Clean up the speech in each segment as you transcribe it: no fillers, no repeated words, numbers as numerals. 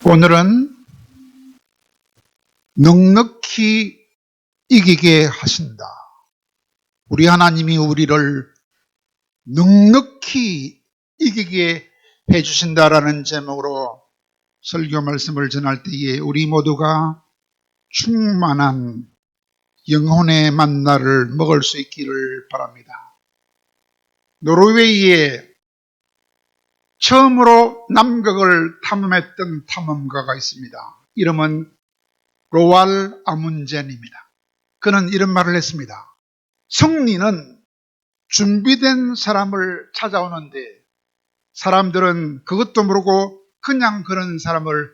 오늘은 넉넉히 이기게 하신다. 우리 하나님이 우리를 넉넉히 이기게 해주신다라는 제목으로 설교 말씀을 전할 때에 우리 모두가 충만한 영혼의 만나를 먹을 수 있기를 바랍니다. 노르웨이에 처음으로 남극을 탐험했던 탐험가가 있습니다. 이름은 로알 아문젠입니다. 그는 이런 말을 했습니다. 승리는 준비된 사람을 찾아오는데 사람들은 그것도 모르고 그냥 그런 사람을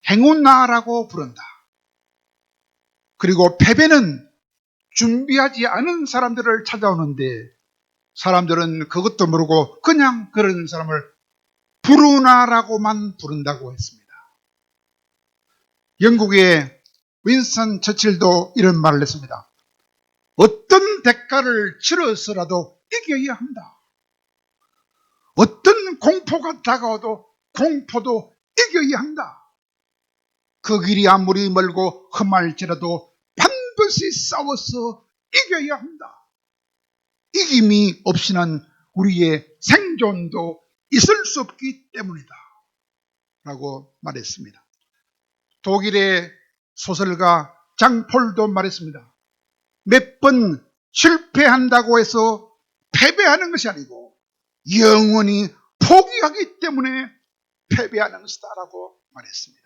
행운아라고 부른다. 그리고 패배는 준비하지 않은 사람들을 찾아오는데 사람들은 그것도 모르고 그냥 그런 사람을 불운아라고만 부른다고 했습니다. 영국의 윈스턴 처칠도 이런 말을 했습니다. 어떤 대가를 치러서라도 이겨야 한다. 어떤 공포가 다가와도 공포도 이겨야 한다. 그 길이 아무리 멀고 험할지라도 반드시 싸워서 이겨야 한다. 이김이 없이는 우리의 생존도 있을 수 없기 때문이다. 라고 말했습니다. 독일의 소설가 장폴도 말했습니다. 몇 번 실패한다고 해서 패배하는 것이 아니고 영원히 포기하기 때문에 패배하는 것이다 라고 말했습니다.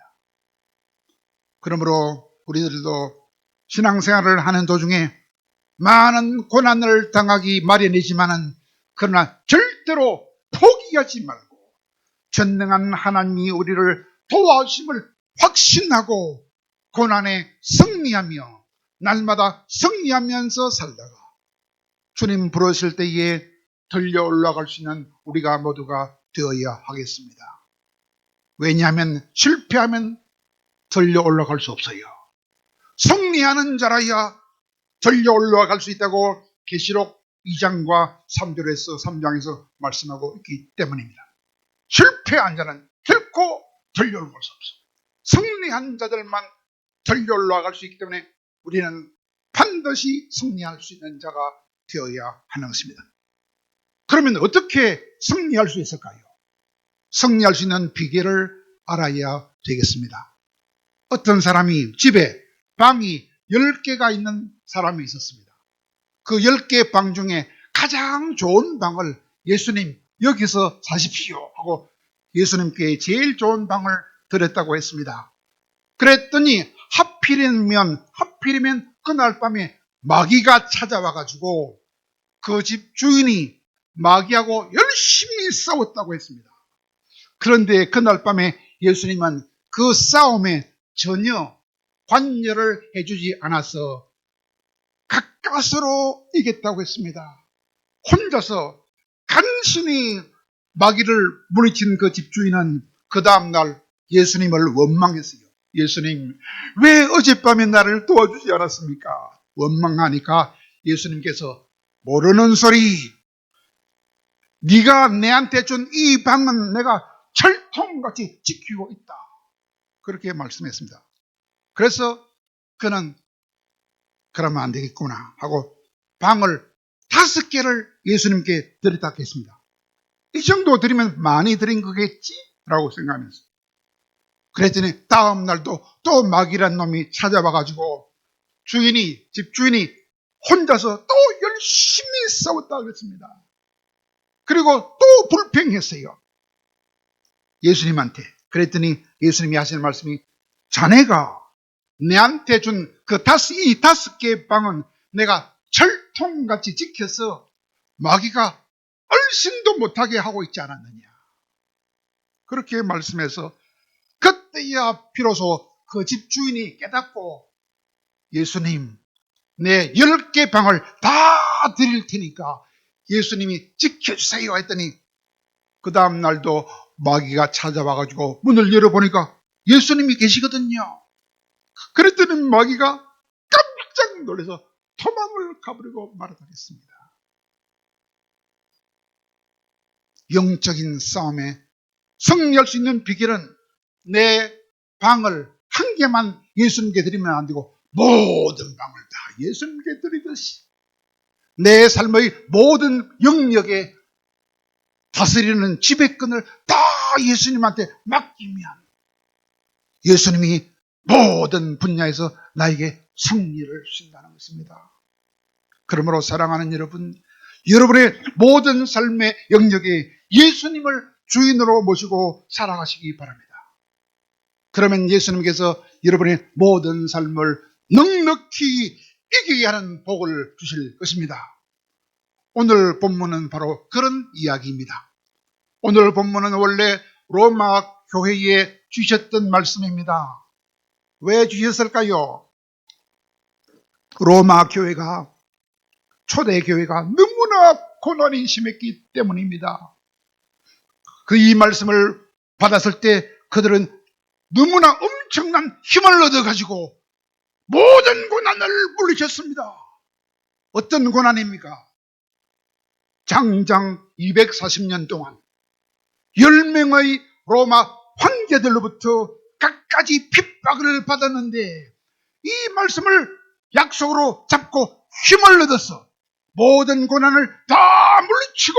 그러므로 우리들도 신앙생활을 하는 도중에 많은 고난을 당하기 마련이지만은 그러나 절대로 포기하지 말고 전능한 하나님이 우리를 도와주심을 확신하고 고난에 승리하며 날마다 승리하면서 살다가 주님 부르실 때에 들려 올라갈 수 있는 우리가 모두가 되어야 하겠습니다. 왜냐하면 실패하면 들려 올라갈 수 없어요. 승리하는 자라야 들려 올라갈 수 있다고 계시록 2장과 3장에서 말씀하고 있기 때문입니다. 실패한 자는 결코 들려 올라갈 수 없어요. 승리한 자들만 들려 올라갈 수 있기 때문에 우리는 반드시 승리할 수 있는 자가 되어야 하는 것입니다. 그러면 어떻게 승리할 수 있을까요? 승리할 수 있는 비결을 알아야 되겠습니다. 어떤 사람이 집에 방이 10개가 있는 사람이 있었습니다. 그 10개 방 중에 가장 좋은 방을 예수님 여기서 사십시오 하고 예수님께 제일 좋은 방을 드렸다고 했습니다. 그랬더니 하필이면 그날 밤에 마귀가 찾아와가지고 그 집 주인이 마귀하고 열심히 싸웠다고 했습니다. 그런데 그날 밤에 예수님은 그 싸움에 전혀 관여를 해주지 않아서 가까스로 이겼다고 했습니다. 혼자서 간신히 마귀를 물리친 그 집주인은 그 다음날 예수님을 원망했어요. 예수님, 왜 어젯밤에 나를 도와주지 않았습니까? 원망하니까 예수님께서 모르는 소리, 네가 내한테 준 이 방은 내가 철통같이 지키고 있다. 그렇게 말씀했습니다. 그래서 그는 그러면 안 되겠구나 하고 방을 5개를 예수님께 드렸다고 했습니다. 이 정도 드리면 많이 드린 거겠지? 라고 생각하면서 그랬더니 다음 날도 또 마귀란 놈이 찾아와가지고 집주인이 혼자서 또 열심히 싸웠다고 했습니다. 그리고 또 불평했어요. 예수님한테. 그랬더니 예수님이 하시는 말씀이 자네가 내한테 준 그 이 5개 방은 내가 철통같이 지켜서 마귀가 얼씬도 못하게 하고 있지 않았느냐. 그렇게 말씀해서 그때야 비로소 그 집주인이 깨닫고 예수님, 내 10개 방을 다 드릴 테니까 예수님이 지켜주세요 했더니 그 다음 날도 마귀가 찾아와가지고 문을 열어보니까 예수님이 계시거든요. 그랬더니 마귀가 깜짝 놀라서 도망을 가버리고 말아다녔습니다. 영적인 싸움에 승리할 수 있는 비결은 내 방을 한 개만 예수님께 드리면 안 되고 모든 방을 다 예수님께 드리듯이 내 삶의 모든 영역에 다스리는 지배권을 다 예수님한테 맡기면 예수님이 모든 분야에서 나에게 승리를 주신다는 것입니다. 그러므로 사랑하는 여러분, 여러분의 모든 삶의 영역에 예수님을 주인으로 모시고 살아가시기 바랍니다. 그러면 예수님께서 여러분의 모든 삶을 넉넉히 이기게 하는 복을 주실 것입니다. 오늘 본문은 바로 그런 이야기입니다. 오늘 본문은 원래 로마 교회에 주셨던 말씀입니다. 왜 주셨을까요? 로마 교회가, 초대 교회가 너무나 고난이 심했기 때문입니다. 그 이 말씀을 받았을 때 그들은 너무나 엄청난 힘을 얻어가지고 모든 고난을 물리쳤습니다. 어떤 고난입니까? 장장 240년 동안 10명의 로마 황제들로부터 갖가지 핍박을 받았는데 이 말씀을 약속으로 잡고 힘을 얻어서 모든 고난을 다 물리치고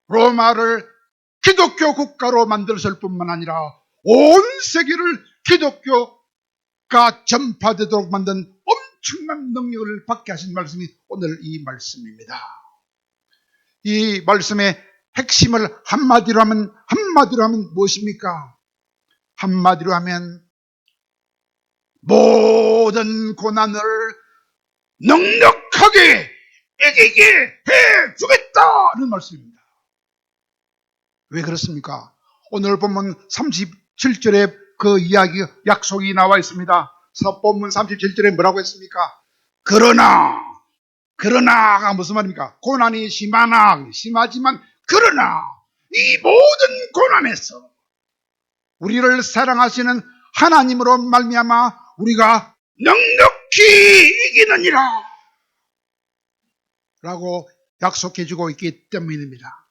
로마를 기독교 국가로 만들었을 뿐만 아니라 온 세계를 기독교가 전파되도록 만든 엄청난 능력을 받게 하신 말씀이 오늘 이 말씀입니다. 이 말씀의 핵심을 한마디로 하면 무엇입니까? 한마디로 하면 모든 고난을 넉넉하게 이기게 해주겠다는 말씀입니다. 왜 그렇습니까? 오늘 본문 37절에 그 이야기, 약속이 나와 있습니다. 본문 37절에 뭐라고 했습니까? 그러나가 무슨 말입니까? 고난이 심하지만 그러나 이 모든 고난에서 우리를 사랑하시는 하나님으로 말미암아 우리가 넉넉히 이기느니라 라고 약속해주고 있기 때문입니다.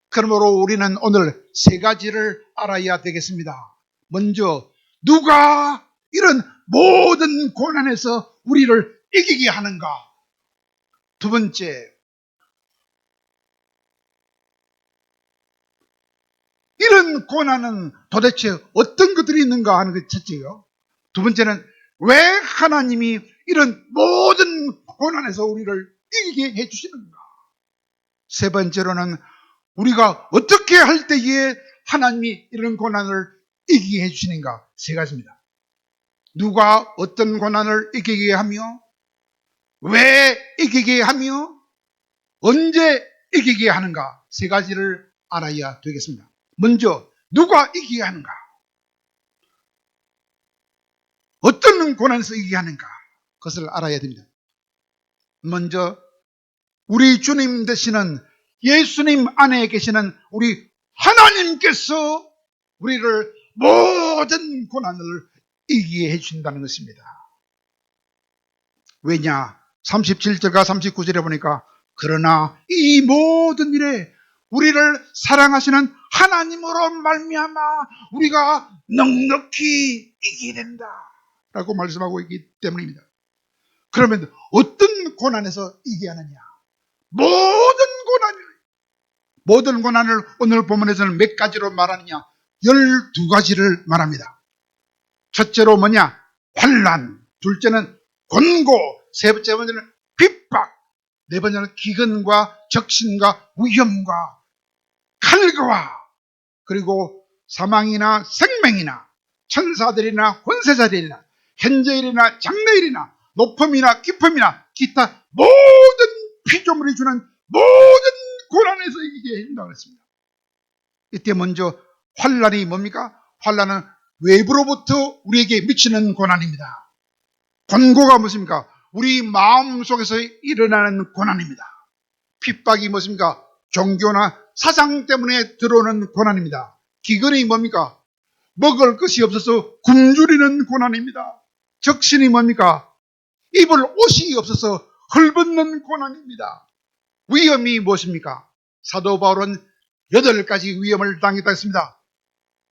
그러므로 우리는 오늘 세 가지를 알아야 되겠습니다. 먼저, 누가 이런 모든 고난에서 우리를 이기게 하는가? 두 번째, 이런 고난은 도대체 어떤 것들이 있는가 하는 것 첫째요. 두 번째는 왜 하나님이 이런 모든 고난에서 우리를 이기게 해주시는가? 세 번째로는 우리가 어떻게 할 때에 하나님이 이런 고난을 이기게 해주시는가? 세 가지입니다. 누가 어떤 고난을 이기게 하며, 왜 이기게 하며, 언제 이기게 하는가? 세 가지를 알아야 되겠습니다. 먼저 누가 이기게 하는가? 어떤 고난에서 이기게 하는가? 그것을 알아야 됩니다. 먼저 우리 주님 되시는 예수님 안에 계시는 우리 하나님께서 우리를 모든 고난을 이기게 해주신다는 것입니다. 왜냐? 37절과 39절에 보니까 그러나 이 모든 일에 우리를 사랑하시는 하나님으로 말미암아 우리가 넉넉히 이기게 된다 라고 말씀하고 있기 때문입니다. 그러면 어떤 고난에서 이기게 하느냐? 모든 고난을 오늘 본문에서는 몇 가지로 말하느냐? 12가지를 말합니다. 첫째로 뭐냐? 환난, 둘째는 곤고, 세 번째는 핍박, 네 번째는 기근과 적신과 위험과 칼과 그리고 사망이나 생명이나 천사들이나 권세자들이나 현재일이나 장래일이나 높음이나 깊음이나 기타 모든 피조물이 주는 모든 고난에서 이기게 해준다고 했습니다. 이때 먼저 환난이 뭡니까? 환난은 외부로부터 우리에게 미치는 고난입니다. 곤고가 무엇입니까? 우리 마음속에서 일어나는 고난입니다. 핍박이 무엇입니까? 종교나 사상 때문에 들어오는 고난입니다. 기근이 뭡니까? 먹을 것이 없어서 굶주리는 고난입니다. 적신이 뭡니까? 입을 옷이 없어서 헐벗는 고난입니다. 위험이 무엇입니까? 사도 바울은 8가지 위험을 당했다 했습니다.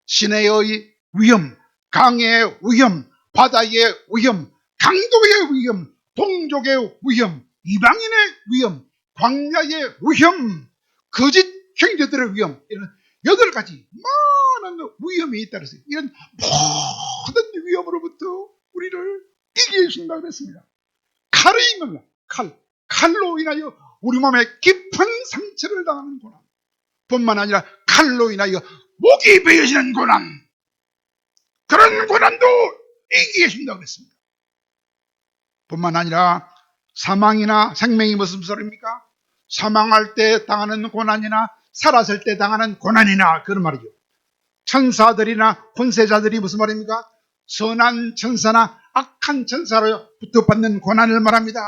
시내의 위험, 강의 위험, 바다의 위험, 강도의 위험, 동족의 위험, 이방인의 위험, 광야의 위험, 거짓 형제들의 위험, 이런 8가지 많은 위험이 있다 그랬어요. 이런 모든 위험으로부터 우리를 이기게 해준다고 그랬습니다. 칼의 임을, 칼로 인하여 우리 몸에 깊은 상처를 당하는 고난 뿐만 아니라 칼로 인하여 목이 베어지는 고난, 그런 고난도 이기게 해준다고 그랬습니다. 뿐만 아니라 사망이나 생명이 무슨 소리입니까? 사망할 때 당하는 고난이나 살았을 때 당하는 고난이나 그런 말이죠. 천사들이나 권세자들이 무슨 말입니까? 선한 천사나 악한 천사로부터 받는 고난을 말합니다.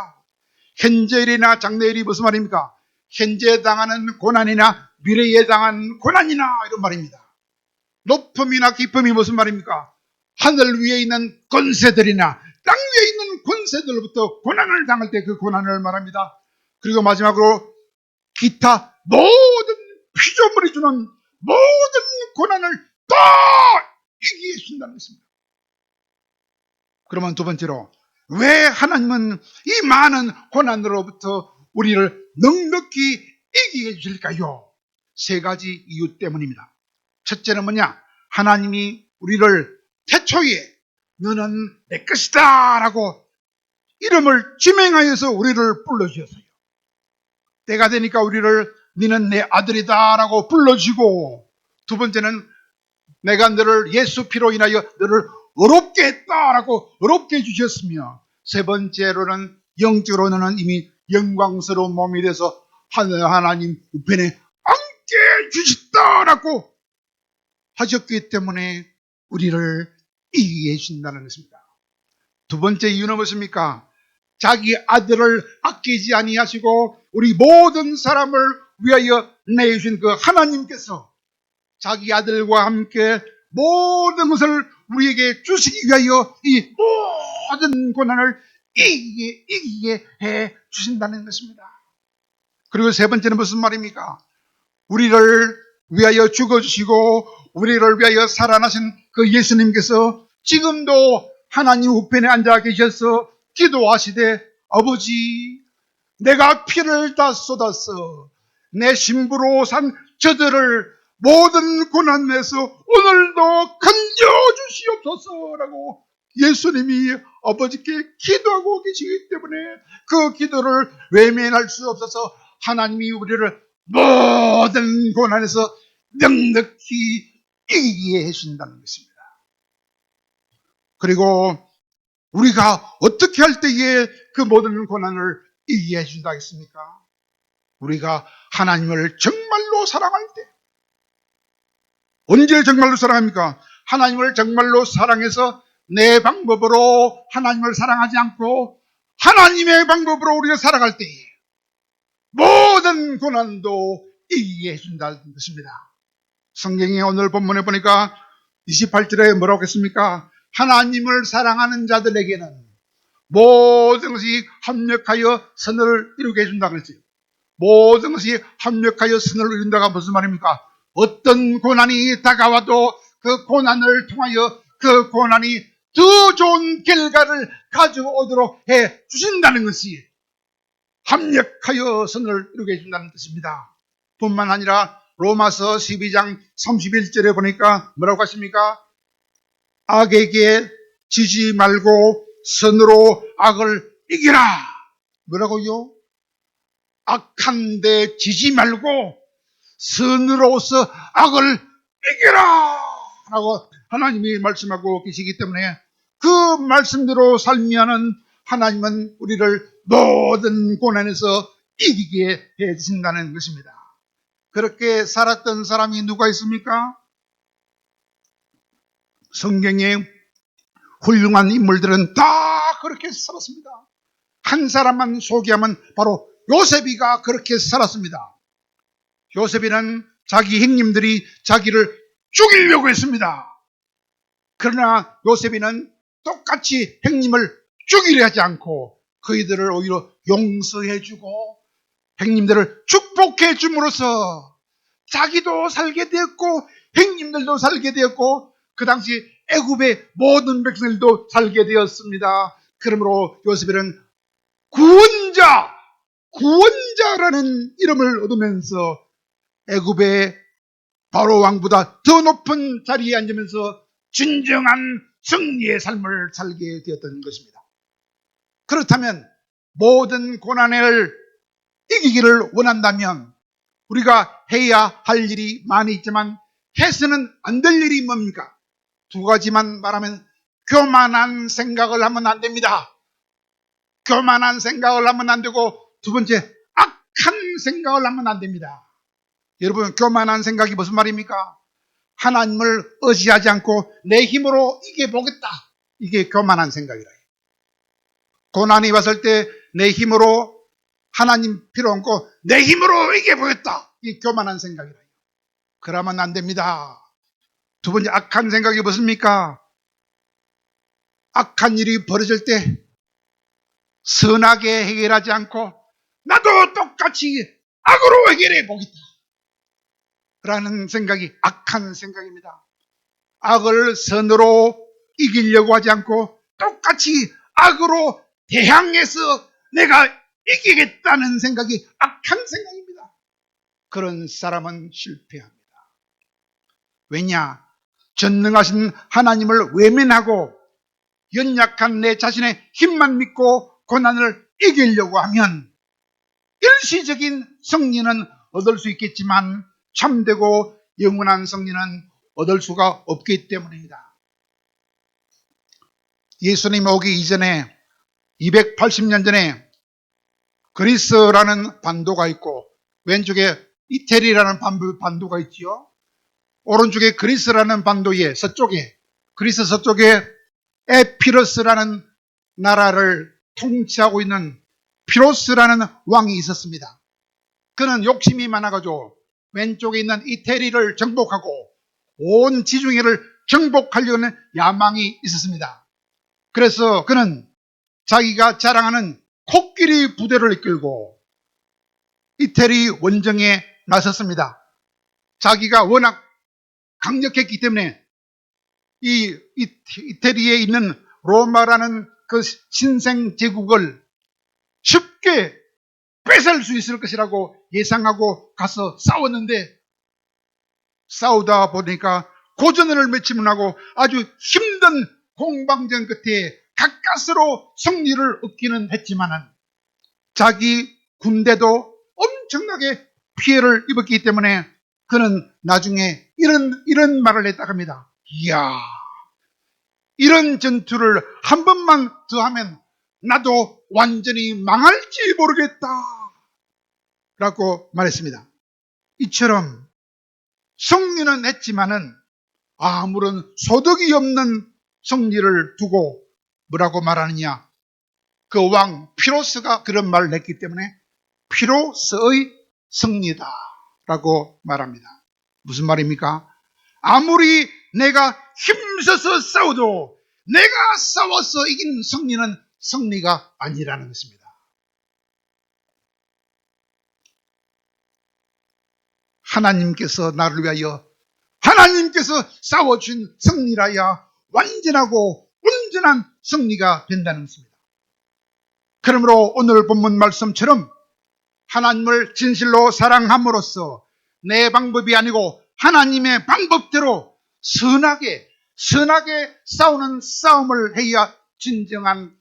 현재일이나 장래일이 무슨 말입니까? 현재 당하는 고난이나 미래에 당한 고난이나 이런 말입니다. 높음이나 깊음이 무슨 말입니까? 하늘 위에 있는 권세들이나 땅 위에 있는 권세들로부터 고난을 당할 때 그 고난을 말합니다. 그리고 마지막으로 기타 모든 피조물이 주는 모든 고난을 다 이기게 해준다는 것입니다. 그러면 두 번째로, 왜 하나님은 이 많은 고난으로부터 우리를 넉넉히 이기게 해주실까요? 3가지 이유 때문입니다. 첫째는 뭐냐? 하나님이 우리를 태초에 너는 내 것이다 라고 이름을 지명하여서 우리를 불러주셨어요. 때가 되니까 우리를 너는 내 아들이다 라고 불러주고, 두 번째는 내가 너를 예수 피로 인하여 너를 의롭게 했다라고 의롭게 해주셨으며, 세 번째로는 영적으로 너는 이미 영광스러운 몸이 돼서 하나님 우편에 함께 주셨다라고 하셨기 때문에 우리를 이기게 해주신다는 것입니다. 두 번째 이유는 무엇입니까? 자기 아들을 아끼지 아니하시고 우리 모든 사람을 위하여 내주신 그 하나님께서 자기 아들과 함께 모든 것을 우리에게 주시기 위하여 이 모든 고난을 이기게 해 주신다는 것입니다. 그리고 세 번째는 무슨 말입니까? 우리를 위하여 죽어주시고 우리를 위하여 살아나신 그 예수님께서 지금도 하나님 우편에 앉아 계셔서 기도하시되, 아버지, 내가 피를 다 쏟아서 내 신부로 산 저들을 모든 고난에서 오늘도 건져주시옵소서라고 예수님이 아버지께 기도하고 계시기 때문에 그 기도를 외면할 수 없어서 하나님이 우리를 모든 고난에서 넉넉히 이기게 해준다는 것입니다. 그리고 우리가 어떻게 할 때에 그 모든 고난을 이기게 해준다 했습니까? 우리가 하나님을 정말로 사랑할 때. 언제 정말로 사랑합니까? 하나님을 정말로 사랑해서 내 방법으로 하나님을 사랑하지 않고 하나님의 방법으로 우리가 살아갈 때에 모든 고난도 이기게 해준다는 것입니다. 성경의 오늘 본문에 보니까 28절에 뭐라고 했습니까? 하나님을 사랑하는 자들에게는 모든 것이 합력하여 선을 이루게 해준다고 그랬어요. 모든 것이 합력하여 선을 이룬다가 무슨 말입니까? 어떤 고난이 다가와도 그 고난을 통하여 그 고난이 더 좋은 결과를 가져오도록 해 주신다는 것이 합력하여 선을 이루게 해준다는 뜻입니다. 뿐만 아니라 로마서 12장 31절에 보니까 뭐라고 하십니까? 악에게 지지 말고 선으로 악을 이기라. 뭐라고요? 악한 데 지지 말고 선으로서 악을 이기라 라고 하나님이 말씀하고 계시기 때문에 그 말씀대로 살면은 하나님은 우리를 모든 고난에서 이기게 해주신다는 것입니다. 그렇게 살았던 사람이 누가 있습니까? 성경에 훌륭한 인물들은 다 그렇게 살았습니다. 한 사람만 소개하면 바로 요셉이가 그렇게 살았습니다. 요셉이는 자기 형님들이 자기를 죽이려고 했습니다. 그러나 요셉이는 똑같이 형님을 죽이려 하지 않고 그이들을 오히려 용서해주고 형님들을 축복해 줌으로써 자기도 살게 되었고 형님들도 살게 되었고 그 당시 애굽의 모든 백성들도 살게 되었습니다. 그러므로 요셉은 구원자라는 이름을 얻으면서 애굽의 바로 왕보다 더 높은 자리에 앉으면서 진정한 승리의 삶을 살게 되었던 것입니다. 그렇다면 모든 고난을 이기기를 원한다면 우리가 해야 할 일이 많이 있지만 해서는 안 될 일이 뭡니까? 두 가지만 말하면 교만한 생각을 하면 안 됩니다. 교만한 생각을 하면 안 되고, 두 번째, 악한 생각을 하면 안 됩니다. 여러분, 교만한 생각이 무슨 말입니까? 하나님을 의지하지 않고 내 힘으로 이겨보겠다. 이게 교만한 생각이라. 고난이 왔을 때 내 힘으로, 하나님 필요 없고 내 힘으로 이겨보겠다. 이게 교만한 생각이라. 그러면 안 됩니다. 두 번째, 악한 생각이 무엇입니까? 악한 일이 벌어질 때 선하게 해결하지 않고 나도 똑같이 악으로 해결해 보겠다 라는 생각이 악한 생각입니다. 악을 선으로 이기려고 하지 않고 똑같이 악으로 대항해서 내가 이기겠다는 생각이 악한 생각입니다. 그런 사람은 실패합니다. 왜냐? 전능하신 하나님을 외면하고 연약한 내 자신의 힘만 믿고 고난을 이기려고 하면 일시적인 승리는 얻을 수 있겠지만 참되고 영원한 승리는 얻을 수가 없기 때문입니다. 예수님 오기 이전에 280년 전에 그리스라는 반도가 있고 왼쪽에 이태리라는 반도가 있지요. 오른쪽에 그리스라는 반도의 서쪽에, 그리스 서쪽에 에피러스라는 나라를 통치하고 있는 피로스라는 왕이 있었습니다. 그는 욕심이 많아가지고 왼쪽에 있는 이태리를 정복하고 온 지중해를 정복하려는 야망이 있었습니다. 그래서 그는 자기가 자랑하는 코끼리 부대를 이끌고 이태리 원정에 나섰습니다. 자기가 워낙 강력했기 때문에 이 이태리에 있는 로마라는 그 신생 제국을 쉽게 뺏을 수 있을 것이라고 예상하고 가서 싸웠는데, 싸우다 보니까 고전을 맺히면 하고 아주 힘든 공방전 끝에 가까스로 승리를 얻기는 했지만은 자기 군대도 엄청나게 피해를 입었기 때문에 그는 나중에 이런 말을 했다고 합니다. 이야, 이런 전투를 한 번만 더 하면 나도 완전히 망할지 모르겠다 라고 말했습니다. 이처럼 승리는 했지만은 아무런 소득이 없는 승리를 두고 뭐라고 말하느냐, 그 왕 피로스가 그런 말을 했기 때문에 피로스의 승리다 라고 말합니다. 무슨 말입니까? 아무리 내가 힘써서 싸워도 내가 싸워서 이긴 승리는 승리가 아니라는 것입니다. 하나님께서 나를 위하여, 하나님께서 싸워준 승리라야 완전하고 온전한 승리가 된다는 것입니다. 그러므로 오늘 본문 말씀처럼 하나님을 진실로 사랑함으로써 내 방법이 아니고 하나님의 방법대로 선하게 싸우는 싸움을 해야 진정한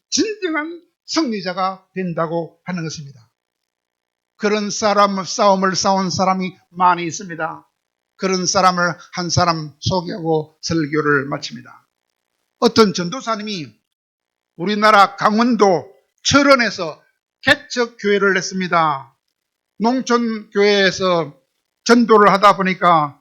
승리자가 된다고 하는 것입니다. 그런 싸움을 싸운 사람이 많이 있습니다. 그런 사람을 한 사람 소개하고 설교를 마칩니다. 어떤 전도사님이 우리나라 강원도 철원에서 개척교회를 했습니다. 농촌교회에서 전도를 하다 보니까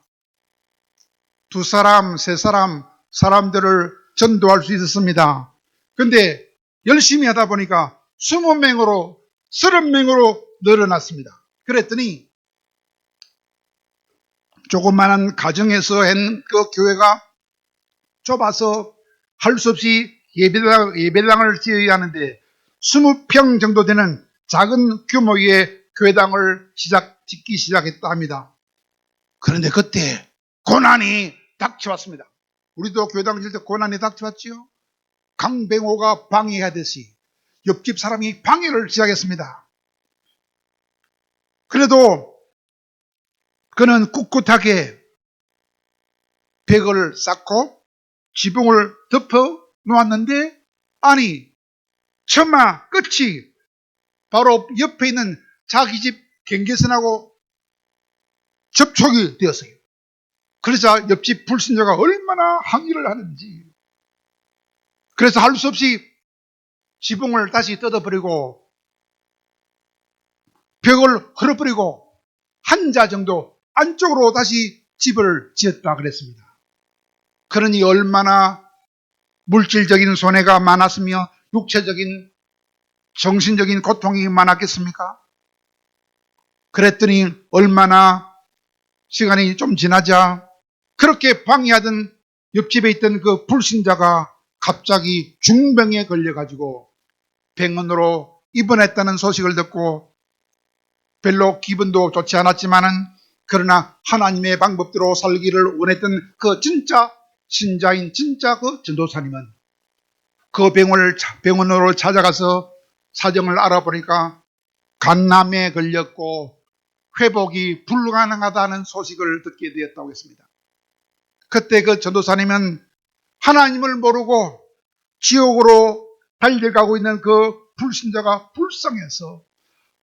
두 사람, 세 사람들을 전도할 수 있었습니다. 근데 열심히 하다 보니까 20명으로, 30명으로 늘어났습니다. 그랬더니 조그마한 가정에서 한 그 교회가 좁아서 할 수 없이 예배당을 지어야 하는데 20평 정도 되는 작은 규모의 교회당을 짓기 시작했다 합니다. 그런데 그때 고난이 닥쳐왔습니다. 우리도 교회 다닐 때 고난이 닥쳐왔지요. 강병호가 방해하듯이 옆집 사람이 방해를 시작했습니다. 그래도 그는 꿋꿋하게 벽을 쌓고 지붕을 덮어 놓았는데, 아니, 처마 끝이 바로 옆에 있는 자기 집 경계선하고 접촉이 되었어요. 그러자 옆집 불신자가 얼마나 항의를 하는지. 그래서 할 수 없이 지붕을 다시 뜯어버리고 벽을 헐어버리고 한 자 정도 안쪽으로 다시 집을 지었다 그랬습니다. 그러니 얼마나 물질적인 손해가 많았으며 육체적인 정신적인 고통이 많았겠습니까? 그랬더니 얼마나 시간이 좀 지나자 그렇게 방해하던 옆집에 있던 그 불신자가 갑자기 중병에 걸려가지고 병원으로 입원했다는 소식을 듣고 별로 기분도 좋지 않았지만은, 그러나 하나님의 방법대로 살기를 원했던 그 진짜 신자인 진짜 그 전도사님은 그 병원으로 찾아가서 사정을 알아보니까 간암에 걸렸고 회복이 불가능하다는 소식을 듣게 되었다고 했습니다. 그때 그 전도사님은 하나님을 모르고 지옥으로 달려가고 있는 그 불신자가 불쌍해서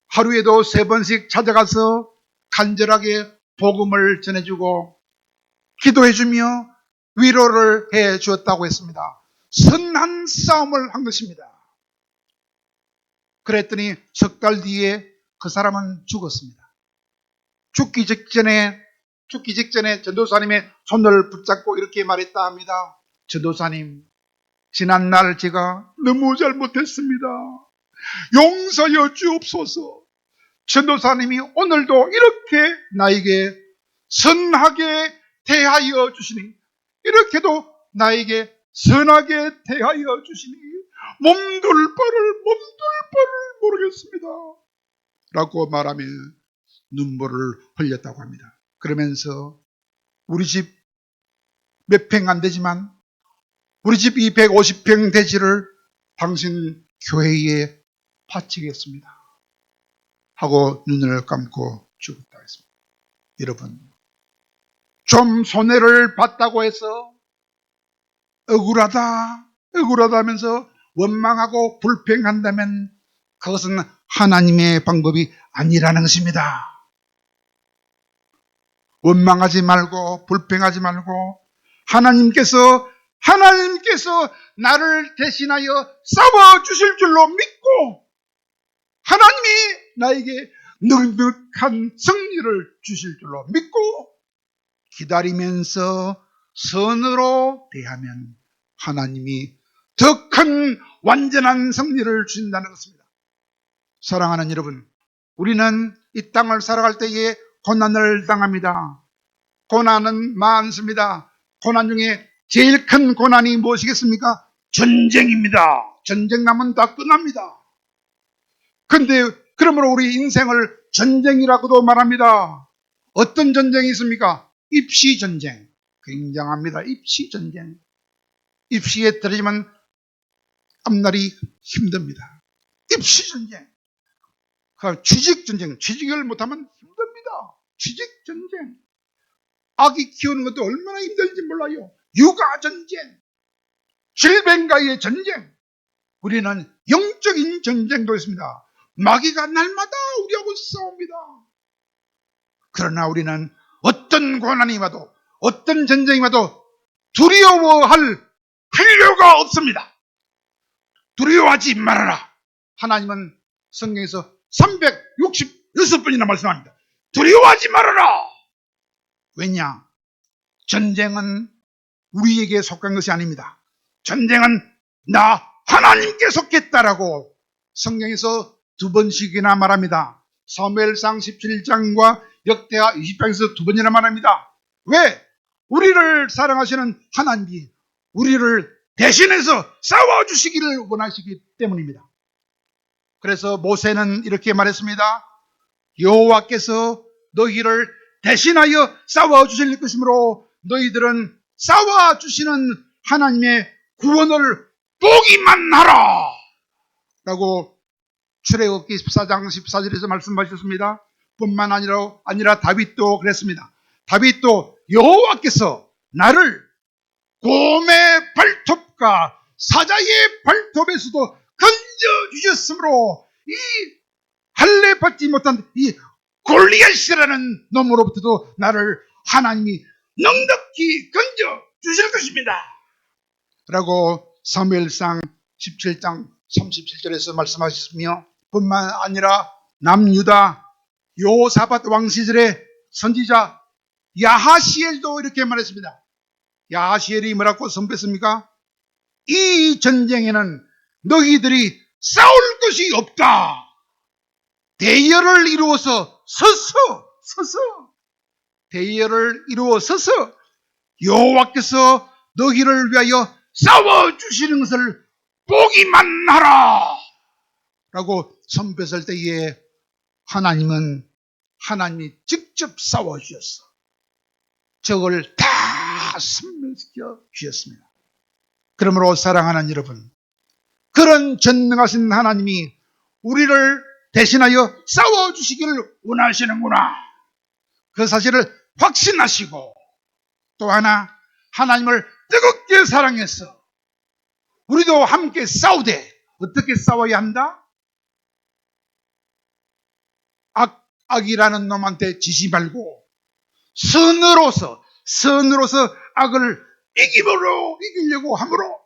하루에도 3번씩 찾아가서 간절하게 복음을 전해주고 기도해주며 위로를 해 주었다고 했습니다. 선한 싸움을 한 것입니다. 그랬더니 석 달 뒤에 그 사람은 죽었습니다. 죽기 직전에 전도사님의 손을 붙잡고 이렇게 말했다 합니다. 전도사님, 지난날 제가 너무 잘못했습니다. 용서하여 주옵소서. 전도사님이 오늘도 이렇게 나에게 선하게 대하여 주시니, 이렇게도 나에게 선하게 대하여 주시니 몸둘 바를 모르겠습니다 라고 말하며 눈물을 흘렸다고 합니다. 그러면서 우리 집 몇 평 안 되지만 우리 집 250평 대지를 당신 교회에 바치겠습니다 하고 눈을 감고 죽었다 했습니다. 여러분, 좀 손해를 봤다고 해서 억울하다 하면서 원망하고 불평한다면 그것은 하나님의 방법이 아니라는 것입니다. 원망하지 말고 불평하지 말고 하나님께서 나를 대신하여 싸워주실 줄로 믿고 하나님이 나에게 넉넉한 승리를 주실 줄로 믿고 기다리면서 선으로 대하면 하나님이 더 큰 완전한 승리를 주신다는 것입니다. 사랑하는 여러분, 우리는 이 땅을 살아갈 때에 고난을 당합니다. 고난은 많습니다. 고난 중에 제일 큰 고난이 무엇이겠습니까? 전쟁입니다. 전쟁 나면 다 끝납니다. 그런데 그러므로 우리 인생을 전쟁이라고도 말합니다. 어떤 전쟁이 있습니까? 입시 전쟁. 굉장합니다. 입시 전쟁. 입시에 들어지면 앞날이 힘듭니다. 입시 전쟁. 취직 전쟁. 취직을 못하면 힘듭니다. 취직 전쟁. 아기 키우는 것도 얼마나 힘들지 몰라요. 육아 전쟁. 질병과의 전쟁. 우리는 영적인 전쟁도 있습니다. 마귀가 날마다 우리하고 싸웁니다. 그러나 우리는 어떤 고난이 와도 어떤 전쟁이 와도 두려워할 필요가 없습니다. 두려워하지 말아라. 하나님은 성경에서 366번이나 말씀합니다. 두려워하지 말아라. 왜냐? 전쟁은 우리에게 속한 것이 아닙니다. 전쟁은 나 하나님께 속했다라고 성경에서 2번씩이나 말합니다. 사무엘상 17장과 역대하 20장에서 2번이나 말합니다. 왜? 우리를 사랑하시는 하나님이 우리를 대신해서 싸워주시기를 원하시기 때문입니다. 그래서 모세는 이렇게 말했습니다. 여호와께서 너희를 대신하여 싸워주실 것이므로 너희들은 싸워주시는 하나님의 구원을 보기만 하라 라고 출애굽기 14장 14절에서 말씀하셨습니다. 뿐만 아니라 다윗도 그랬습니다. 다윗도 여호와께서 나를 곰의 발톱과 사자의 발톱에서도 건져주셨으므로 이 할례 받지 못한 이 골리앗이라는 놈으로부터도 나를 하나님이 넉넉히 건져주실 것입니다 라고 사무엘상 17장 37절에서 말씀하셨으며, 뿐만 아니라 남유다 요사밧 왕 시절의 선지자 야하시엘도 이렇게 말했습니다. 야하시엘이 뭐라고 선포했습니까? 이 전쟁에는 너희들이 싸울 것이 없다. 대열을 이루어서 서서 대열을 이루어 서서 여호와께서 너희를 위하여 싸워주시는 것을 보기만 하라 라고 선포했을 때에 하나님이 직접 싸워주셨어. 적을 다 섬멸시켜 주셨습니다. 그러므로 사랑하는 여러분, 그런 전능하신 하나님이 우리를 대신하여 싸워주시기를 원하시는구나, 그 사실을 확신하시고, 또 하나 하나님을 뜨겁게 사랑해서 우리도 함께 싸우되, 어떻게 싸워야 한다? 악이라는 놈한테 지지 말고 선으로서 악을 이기려고 함으로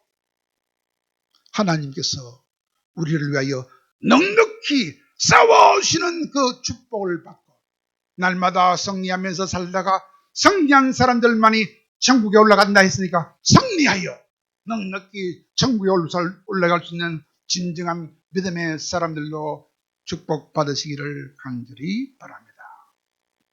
하나님께서 우리를 위하여 넉넉히 싸워주시는 그 축복을 받고, 날마다 승리하면서 살다가 승리한 사람들만이 천국에 올라간다 했으니까 승리하여 넉넉히 천국에 올라갈 수 있는 진정한 믿음의 사람들로 축복받으시기를 간절히 바랍니다.